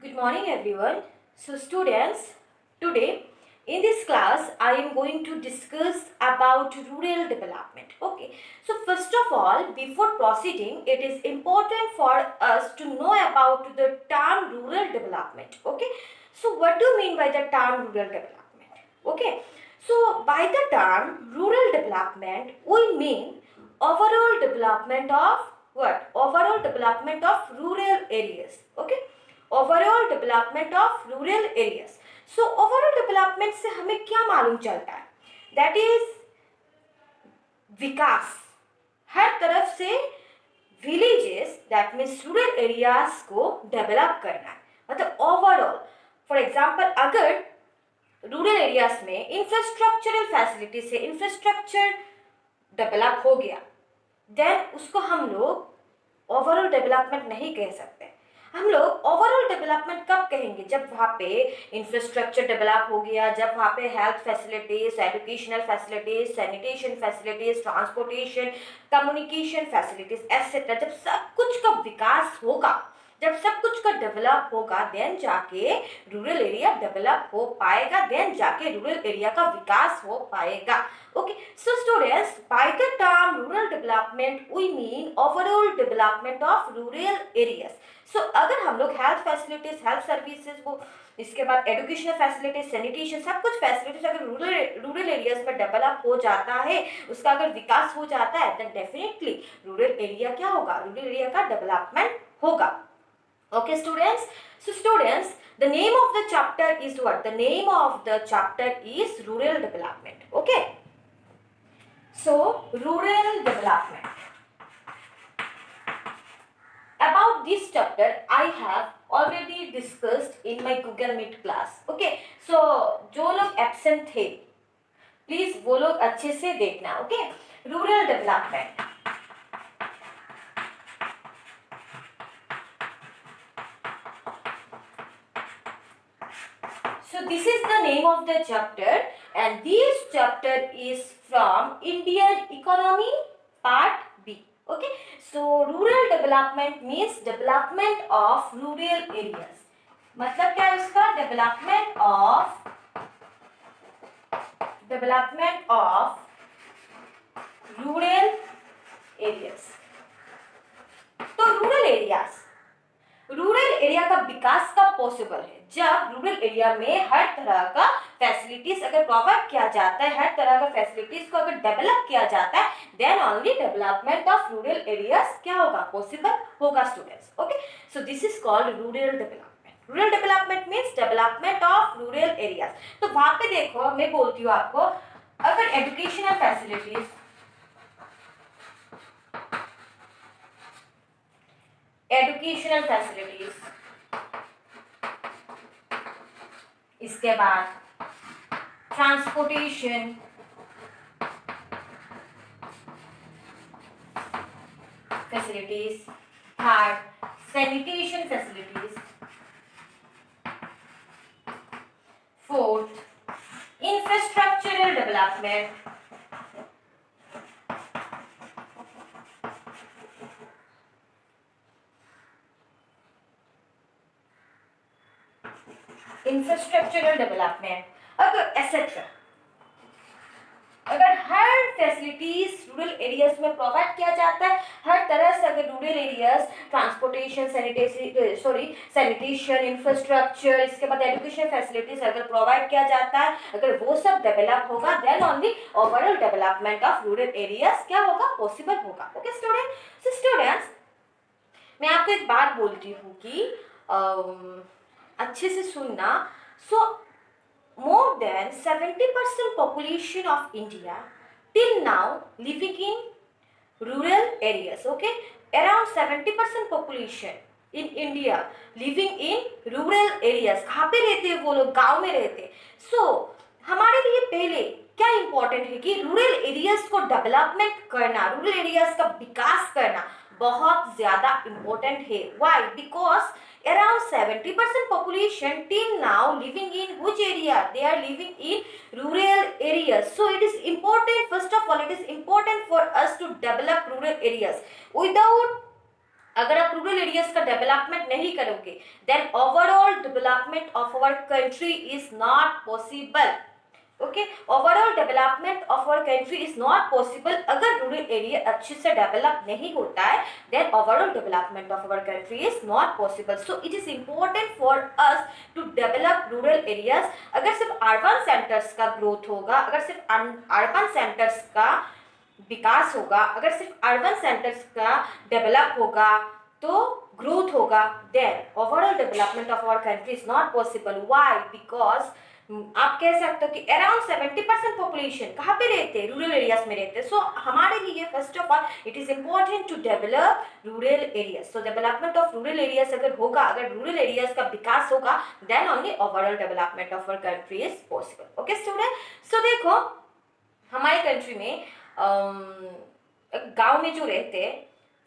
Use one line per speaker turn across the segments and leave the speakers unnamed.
Good morning everyone. So students, today in this class I am going to discuss about rural development. Okay. So first of all, before proceeding, it is important for us to know about the term rural development. Okay. So what do you mean by the term rural development? Okay. So by the term rural development, we mean overall development of what? Overall development of rural areas. Okay, overall development of rural areas. So overall development से हमें क्या मालूम चलता है? That is विकास. हर तरफ से villages that means rural areas को develop करना है, मतलब ओवरऑल. फॉर एग्जाम्पल, अगर रूरल एरियाज में इंफ्रास्ट्रक्चरल फैसिलिटी से इंफ्रास्ट्रक्चर डेवलप हो गया, देन उसको हम लोग ओवरऑल डेवलपमेंट नहीं कह सकते. हम लोग ओवरऑल डेवलपमेंट कब कहेंगे? जब वहाँ पे इंफ्रास्ट्रक्चर डेवलप हो गया, जब वहाँ पे health facilities, educational facilities, sanitation facilities, transportation, communication facilities etcetera, जब सब कुछ का विकास होगा, जब सब कुछ का डेवलप होगा, देन जाके रूरल एरिया डेवलप हो पाएगा, देन जाके रूरल एरिया का विकास हो पाएगा. Okay, so students, by the term rural development we mean overall development of rural areas. So अगर हम लोग हेल्थ फैसिलिटीज, हेल्थ सर्विसेज को, इसके बाद एजुकेशनल फैसिलिटीज, सैनिटेशन, सब कुछ फैसिलिटीज अगर रूरल एरियाज में डेवलप हो जाता है, उसका अगर विकास हो जाता है, देन डेफिनेटली रूरल एरिया क्या होगा? रूरल एरिया का डेवलपमेंट होगा. Okay students, so students, the name of the chapter is what? The name of the chapter is rural development. Okay, so rural development. About this chapter I have already discussed in my Google Meet class. Okay, so जो लोग absent थे, please वो लोग अच्छे से देखना. Okay, rural development. So this is the name of the chapter, and this chapter is from Indian Economy Part B. Okay, so rural development means development of rural areas. मतलब क्या है उसका? development of rural areas. तो rural area का विकास कब possible है? जब rural area में हर तरह का फैसिलिटीज अगर प्रोवाइड किया जाता है, हर तरह का फैसिलिटीज को अगर डेवलप किया जाता है, then only development of rural areas क्या होगा? पॉसिबल होगा students. Okay, so this is called rural development. Rural development means development of rural areas. तो वहां पे देखो, मैं बोलती हूँ आपको, अगर एजुकेशनल फैसिलिटीज, इसके बाद transportation, facilities, third sanitation facilities, fourth infrastructural development, अगर एसेट्रा, अगर हर फैसिलिटीज रूरल एरियाज में प्रोवाइड किया जाता है, हर तरह से अगर rural areas transportation, sanitation, infrastructure, इसके बाद एजुकेशन फैसिलिटीज अगर प्रोवाइड किया जाता है, अगर वो सब डेवलप होगा, then only overall development of rural areas क्या होगा? पॉसिबल होगा. ओके स्टूडेंट, सो स्टूडेंट्स, मैं आपको एक बात बोलती हूँ कि अच्छे से सुनना. सो more than 70% population of India till now living in rural areas. Okay, around 70% population in India living in rural areas. कहाँ पे रहते हैं वो लोग? गांव में रहते हैं. So हमारे लिए पहले क्या इंपॉर्टेंट है कि रूरल एरियाज को डेवलपमेंट करना, रूरल एरियाज का विकास करना बहुत ज्यादा इंपॉर्टेंट है. Why? Because around 70% population till now living in which area? They are living in rural areas. So it is important, first of all, it is important for us to develop rural areas. Without अगर आप rural areas का development नहीं करोगे then overall development of our country is not possible. Okay, overall development of our country is not possible. अगर rural area अच्छे से develop नहीं होता है then overall development of our country is not possible. So it is important for us to develop rural areas. अगर सिर्फ urban centres का growth होगा, अगर सिर्फ अर्बन सेंटर्स का विकास होगा, अगर सिर्फ अर्बन सेंटर्स का डेवलप होगा तो ग्रोथ होगा, then overall development of our country is not possible. Why? Because आप कह सकते हो कि अराउंड 70% पॉपुलेशन कहाँ पे रहते हैं? रूरल एरियाज में रहते हैं। सो हमारे लिए first of all it is important to develop rural areas. So development of rural areas अगर होगा, अगर रूरल एरियाज का विकास होगा then only overall development of our country is possible. Okay student, so देखो हमारे कंट्री में गांव में जो रहते हैं,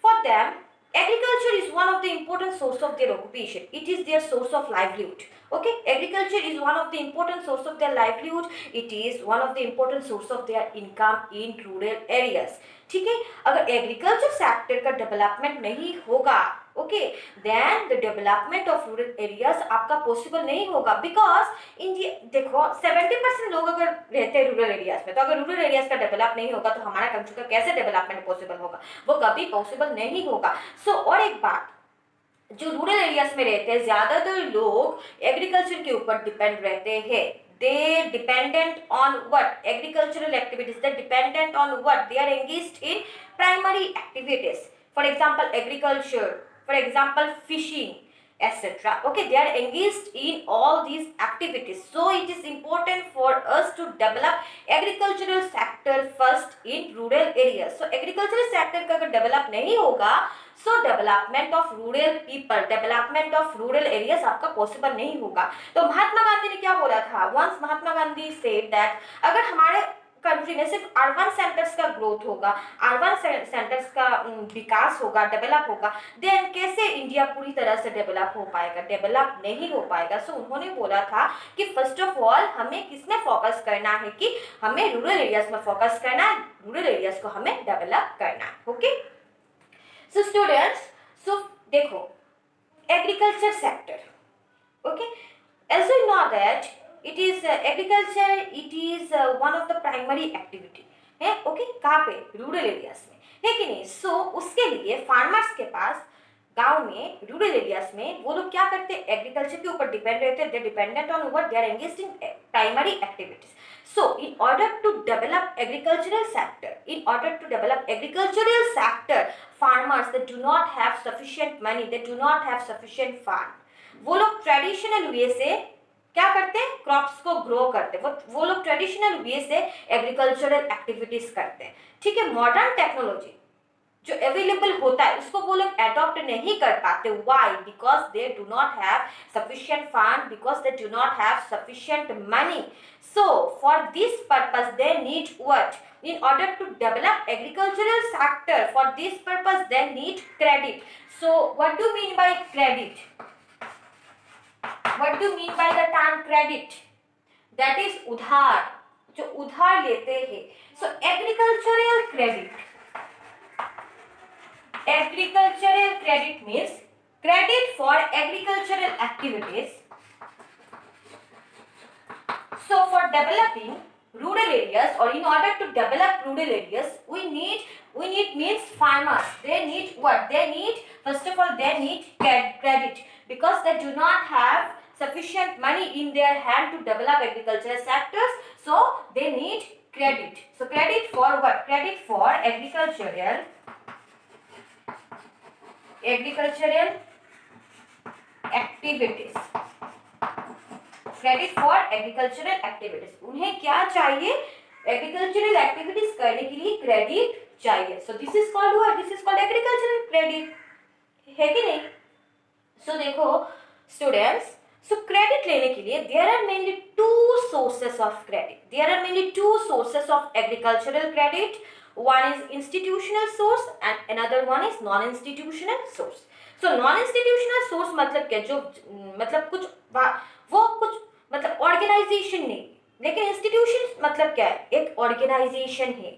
for them agriculture is one of the important source of their occupation. It is their source of livelihood. Okay, agriculture is one of the important source of their livelihood. It is one of the important source of their income in rural areas. ठीक है, अगर agriculture sector का development नहीं होगा, okay, then the development of rural areas आपका possible नहीं होगा। Because India देखो 70% लोग अगर रहते हैं रूरल एरियाज में, तो अगर रूरल एरियाज का डेवलप नहीं होगा तो हमारा कंट्री का कैसे डेवलपमेंट पॉसिबल होगा? वो कभी पॉसिबल नहीं होगा। सो और एक बात, जो रूरल एरियाज में रहते हैं ज्यादातर लोग एग्रीकल्चर के ऊपर डिपेंड रहते हैं। They dependent on what? Agricultural activities. They dependent on what? They are engaged in primary activities. For example, agriculture. For example, fishing, etc. Okay, they are engaged in all these activities. So it is important for us to develop agricultural sector first in rural areas. So agricultural sector का अगर develop नहीं होगा, so development of rural people, development of rural areas आपका possible नहीं होगा। तो महात्मा गांधी ने क्या बोला था? Once Mahatma Gandhi said that अगर हमारे कंट्री में सिर्फ अर्बन सेंटर्स का ग्रोथ होगा, अर्बन सेंटर्स का विकास होगा, डेवलप होगा, देन कैसे इंडिया पूरी तरह से डेवलप हो पाएगा? डेवलप नहीं हो पाएगा। सो उन्होंने बोला था कि फर्स्ट ऑफ ऑल हमें किसमें फोकस करना है? कि हमें रूरल एरियाज में फोकस करना है, रूरल एरियाज को हमें डेवलप करना है। ओके, so students, so देखो agriculture sector, okay, as we know that it is agriculture, it is one of the primary activity है, okay, कहाँ पे? रूरल एरियाज में, है कि नहीं? सो उसके लिए फार्मर्स के पास गांव में, रूरल एरियाज में वो लोग क्या करते हैं? एग्रीकल्चर के ऊपर डिपेंड रहते हैं। They dependent on what? They are engaged in primary activities. So, in order to develop agricultural sector, farmers they do not have sufficient money, they do not have sufficient fund. वो लोग traditional way से क्या करते हैं? Crops को grow करते हैं। वो लोग ट्रेडिशनल वे से एग्रीकल्चरल एक्टिविटीज करते हैं। ठीक है, मॉडर्न टेक्नोलॉजी जो अवेलेबल होता है उसको वो लोग अडॉप्ट नहीं कर पाते। Why? Because they do not have sufficient fund, because they do not have sufficient money. So for this purpose they need what? In order to develop agricultural sector, for this purpose they need credit. So what do you mean by credit? What do you mean by the term credit? That is उधार, जो उधार लेते हैं। So agricultural credit. Agricultural credit means credit for agricultural activities. So for developing rural areas, or in order to develop rural areas, we need means farmers. They need what? They need, first of all, they need credit, because they do not have sufficient money in their hand to develop agricultural sectors. So they need credit. So credit for what? Credit for agricultural activities. Credit for agricultural activities. उन्हें क्या चाहिए? Agricultural activities करने के लिए credit चाहिए। सो this is called what? This is called agricultural credit, है कि नहीं? सो देखो स्टूडेंट्स, सो क्रेडिट लेने के लिए there are mainly two sources of credit. There are mainly two sources of agricultural credit. One is institutional source and another one is non institutional source. So non institutional source मतलब क्या? जो मतलब कुछ मतलब organisation नहीं, लेकिन institution मतलब क्या है? एक ऑर्गेनाइजेशन है,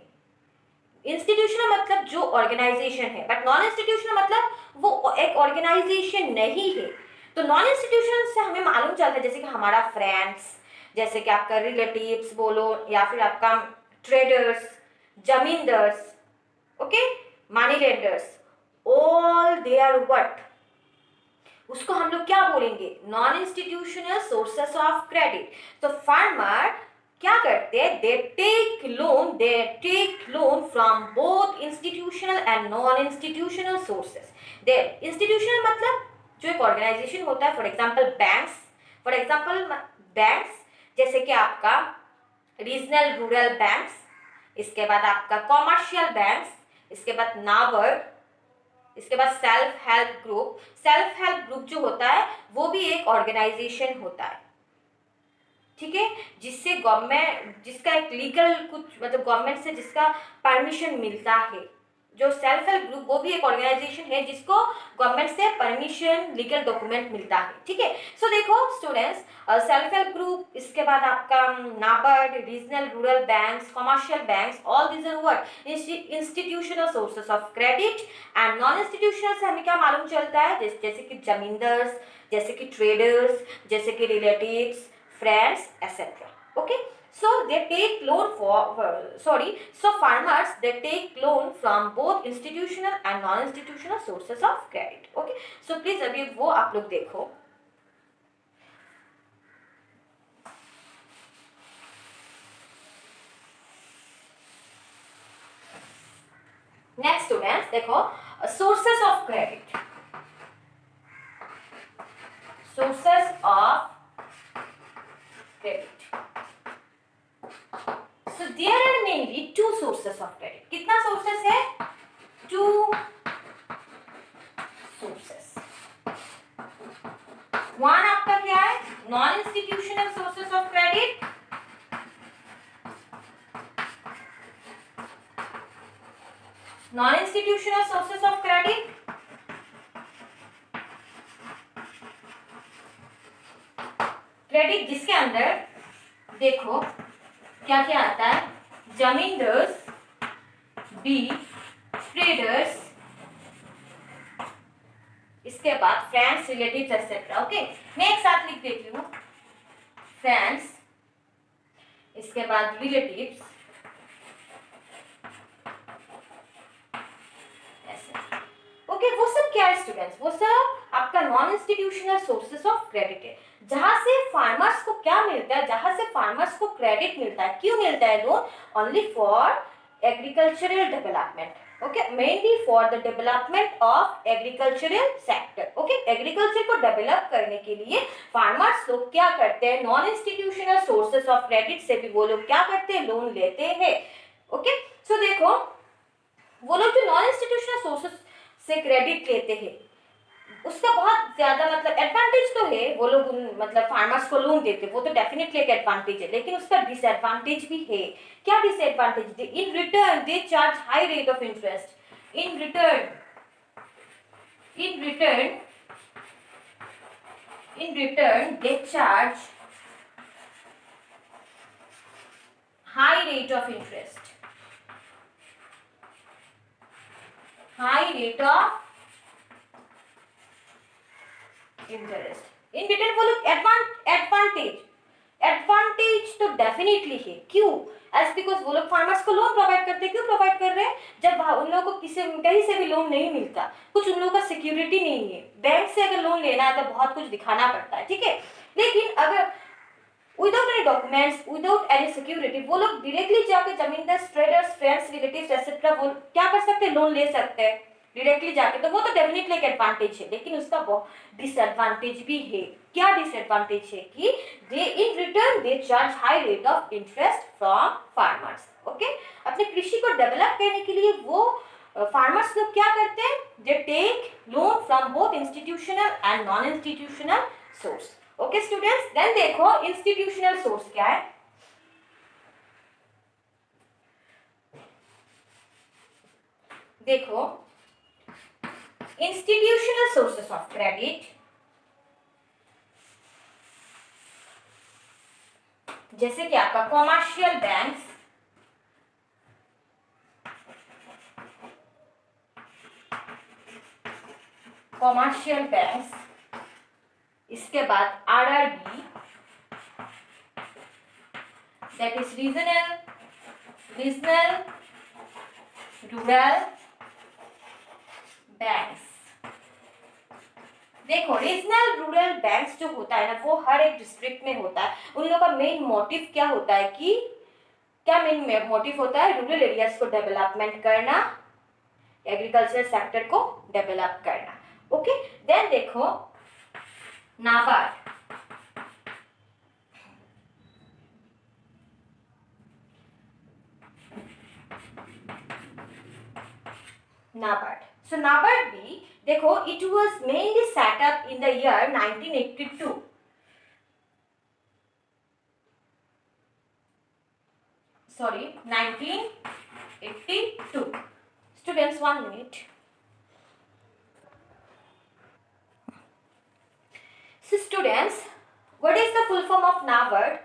इंस्टीट्यूशनल मतलब जो ऑर्गेनाइजेशन है, बट नॉन इंस्टीट्यूशनल मतलब वो एक ऑर्गेनाइजेशन नहीं है। तो नॉन इंस्टीट्यूशनल से हमें मालूम चलता है जैसे कि हमारा फ्रेंड्स, जैसे कि आपका रिलेटिव्स बोलो, या फिर आपका traders, zamindars, okay, money lenders, all they are what, उसको हम लोग क्या बोलेंगे, non institutional sources of credit. तो फार्मर क्या करते हैं, they take loan from both institutional and non institutional sources. They institutional मतलब जो एक ऑर्गेनाइजेशन होता है, फॉर एग्जाम्पल बैंक्स, जैसे कि आपका रीजनल रूरल बैंक्स, इसके बाद आपका कॉमर्शियल बैंक्स, इसके बाद नाबार्ड, इसके बाद सेल्फ हेल्प ग्रुप जो होता है वो भी एक ऑर्गेनाइजेशन होता है, ठीक है, जिससे गवर्नमेंट, जिसका एक लीगल कुछ मतलब गवर्नमेंट से जिसका परमिशन मिलता है। जो सेल्फ हेल्प ग्रुप वो भी एक ऑर्गेनाइजेशन है जिसको गवर्नमेंट से परमिशन, लीगल डॉक्यूमेंट मिलता है, ठीक है। सो देखो स्टूडेंट्स, सेल्फ हेल्प ग्रुप, इसके बाद आपका NABARD, regional rural banks, commercial banks, all these are what institutional sources of credit. And non institutional से हमें क्या मालूम चलता है, जैसे कि जमींदार्स, जैसे कि ट्रेडर्स, जैसे कि relatives, friends, etc. Okay, so they take loan so farmers they take loan from both institutional and non-institutional sources of credit. Okay, so please अभी वो आप लोग देखो। नेक्स्ट स्टूडेंट्स देखो, sources of credit, sources of credit. So there are mainly two sources of credit. कितना sources है? Two sources. One आपका क्या है? Non-institutional sources of credit. Non-institutional sources of credit. Credit जिसके अंदर देखो क्या क्या आता है, जमींदार्स, बी, ट्रेडर्स, इसके बाद फ्रेंड्स, रिलेटिव्स एक्सेट्रा। ओके, मैं एक साथ लिख देती हूँ, फ्रेंड्स, इसके बाद रिलेटिव्स, ओके, वो सब क्या है स्टूडेंट्स, वो सब आपका non institutional sources of credit है, जहां से फार्मर्स को क्या मिलता है, जहां से फार्मर्स को क्रेडिट मिलता है। क्यों मिलता है loan? Only for agricultural development, okay, mainly for the development of agricultural sector. Okay, agriculture को डेवलप करने के लिए फार्मर्स लोग क्या करते हैं, non institutional sources of credit से भी वो लोग क्या करते हैं, लोन लेते हैं। ओके, सो देखो वो लोग जो नॉन इंस्टीट्यूशनल सोर्सेस से क्रेडिट लेते हैं उसका बहुत ज्यादा मतलब एडवांटेज तो है, वो लोग मतलब फार्मर्स को लोन देते, वो तो डेफिनेटली एक एडवांटेज है, लेकिन उसका डिसएडवांटेज भी है। क्या disadvantage? In return they charge high rate of interest. In return they charge high rate of interest, high rate of interest. In return वो लोग एडवांटेज तो डेफिनेटली है। क्यों? एज बिकॉज वो लोग फार्मर्स को लोन प्रोवाइड करते हैं। क्यों प्रोवाइड कर रहे हैं? जब उन लोगों को कहीं से भी लोन नहीं मिलता, कुछ उन लोगों का सिक्योरिटी नहीं है, बैंक से अगर लोन लेना है तो बहुत कुछ दिखाना पड़ता है, ठीक है। लेकिन अगर without any documents, without any security, वो लोग डायरेक्टली जाके जमींदार, ट्रेडर्स, फ्रेंड्स, रिलेटिव्स एक्सेट्रा वो क्या कर सकते हैं, लोन ले सकते हैं डायरेक्टली जाके, तो वो तो डेफिनेटली एक एडवांटेज है। लेकिन उसका बहुत डिसएडवांटेज भी है। क्या डिसएडवांटेज है? कि they in return they charge high rate of interest from farmers. Okay, अपने कृषि को डेवलप करने के लिए वो फार्मर्स लोग क्या करते हैं, they take loan from both institutional and non institutional source. Okay students, then देखो इंस्टीट्यूशनल सोर्स क्या है। देखो इंस्टीट्यूशनल सोर्सेस ऑफ क्रेडिट, जैसे कि आपका कॉमर्शियल बैंक्स, कॉमर्शियल बैंक्स, इसके बाद RRB that is regional rural banks. देखो रीजनल रूरल बैंक्स जो होता है ना वो हर एक डिस्ट्रिक्ट में होता है। उन लोगों का मेन मोटिव क्या होता है कि क्या मेन मोटिव होता है, रूरल एरियाज को डेवलपमेंट करना, एग्रीकल्चर सेक्टर को डेवलप करना। ओके, देन देखो नाबार्ड, so NABARD भी देखो it was mainly set up in the year 1982। sorry 1982। students 1 minute। so students, what is the full form of NABARD?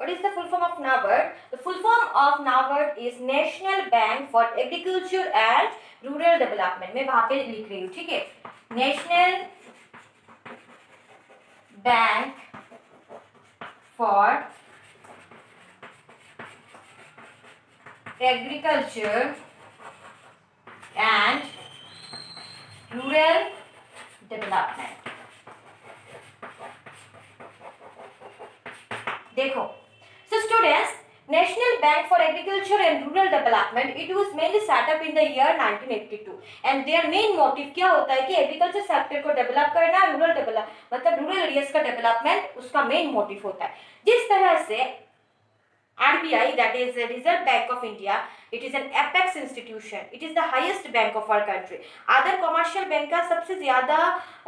What is the full form of NABARD? The full form of NABARD is National Bank for Agriculture and Rural Development। मैं वहां पे लिख रही हूँ, ठीक है, national bank for agriculture and rural development. देखो, so students, National Bank for Agriculture and Rural Development, it was mainly set up in the year 1982 and their main motive क्या होता है कि एग्रीकल्चर सेक्टर को डेवलप करना, rural develop मतलब rural areas का development उसका मेन मोटिव होता है। जिस तरह से RBI, that is the Reserve Bank of India, it is an apex institution, it is the highest bank of our country। Other commercial bank का सबसे ज्यादा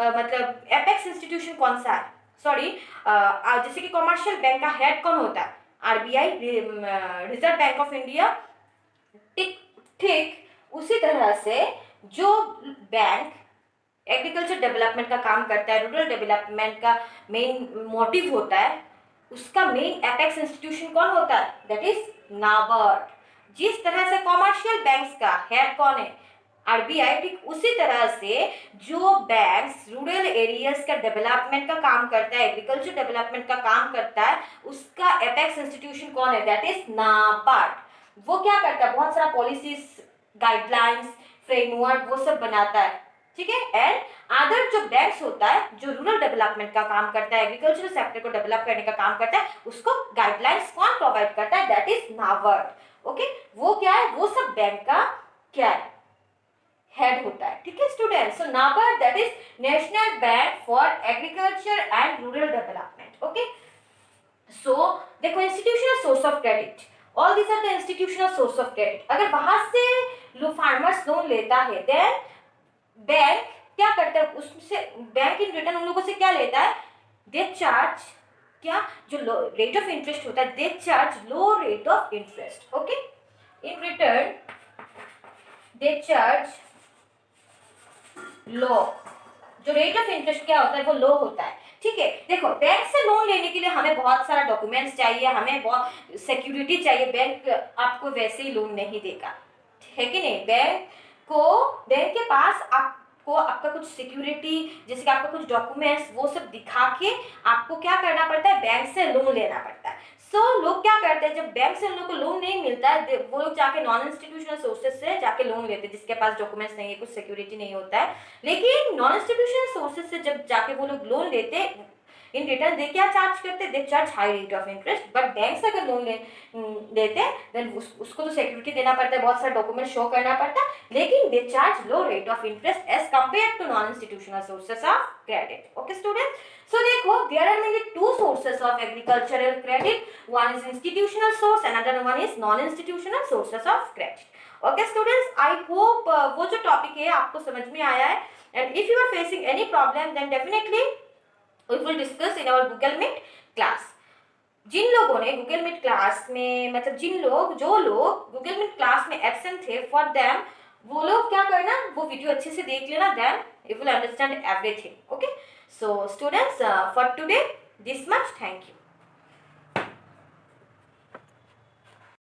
मतलब एपेक्स इंस्टीट्यूशन कौन सा है, सॉरी जैसे कि कमर्शियल बैंक का हेड कौन होता है, RBI, reserve bank of India. ठीक उसी तरह से जो बैंक एग्रीकल्चर डेवलपमेंट का काम करता है, रूरल डेवलपमेंट का मेन मोटिव होता है, उसका मेन एपेक्स इंस्टीट्यूशन कौन होता है, दैट इज नाबार्ड। जिस तरह से कमर्शियल बैंक्स का हेड कौन है, आरबीआई, ठीक उसी तरह से जो बैंक्स रूरल एरियाज का डेवलपमेंट का काम करता है, एग्रीकल्चर डेवलपमेंट का काम करता है, उसका एपेक्स इंस्टीट्यूशन कौन है, दैट इज नाबार्ड। वो क्या करता है, बहुत सारा पॉलिसीज, गाइडलाइंस, फ्रेमवर्क वो सब बनाता है, ठीक है। एंड अदर जो बैंक्स होता है जो रूरल डेवलपमेंट का काम करता है, एग्रीकल्चर सेक्टर को डेवलप करने का काम करता है, उसको गाइडलाइंस कौन प्रोवाइड करता है, दैट इज नाबार्ड। ओके, वो क्या है, वो सब बैंक का क्या है, हेड होता है, ठीक है students. So NABARD that is national bank for agriculture and rural development. Okay, so देखो institutional source of credit, all these are the institutional source of credit. अगर वहां से लो फार्मर्स लोन लेता है, देन बैंक क्या करता है, उससे बैंक इन रिटर्न उन लोगों से क्या लेता है, दे चार्ज क्या, जो रेट ऑफ इंटरेस्ट होता है, they charge low rate of interest. Okay, in return they charge low, जो रेट ऑफ इंटरेस्ट क्या होता है वो लो होता है, ठीक है। देखो बैंक से लोन लेने के लिए हमें बहुत सारा डॉक्यूमेंट्स चाहिए, हमें बहुत सिक्योरिटी चाहिए, बैंक आपको वैसे ही लोन नहीं देगा, है कि नहीं। बैंक के पास आपको आपका कुछ सिक्योरिटी, जैसे कि आपका कुछ डॉक्यूमेंट्स वो सब दिखा के आपको क्या करना पड़ता है, बैंक से लोन लेना पड़ता है। लोग क्या करते हैं, जब बैंक से उन लोग को लोन नहीं मिलता है, वो लोग जाके नॉन इंस्टीट्यूशनल सोर्सेज से जाके लोन लेते हैं, जिसके पास डॉक्यूमेंट्स नहीं है, कुछ सिक्योरिटी नहीं होता है। लेकिन नॉन इंस्टीट्यूशनल सोर्सेज से जब जाके वो लोग लोन लेते हैं, इन रिटर्न दे क्या चार्ज करते, दे charge high rate of interest. But bank से अगर लोन लेते हैं देन उसको तो सिक्योरिटी देना पड़ता है, बहुत सारा डॉक्यूमेंट शो करना पड़ता है, लेकिन they charge low rate of interest as compare to non institutional sources of credit. Okay students, so देखो there are mainly two sources of agricultural credit, one is institutional source and other one is non institutional sources of credit. Okay students, I hope वो जो topic है आपको समझ में आया है, and if you are facing any problem then definitely we will discuss in our Google Meet class। जिन लोगों ने Google Meet क्लास में मतलब जो लोग Google Meet क्लास में एब्सेंट थे, फॉर देम वो लोग क्या करना, वो वीडियो अच्छे से देख लेना, then you will understand everything। okay, so students, for today this much, thank you।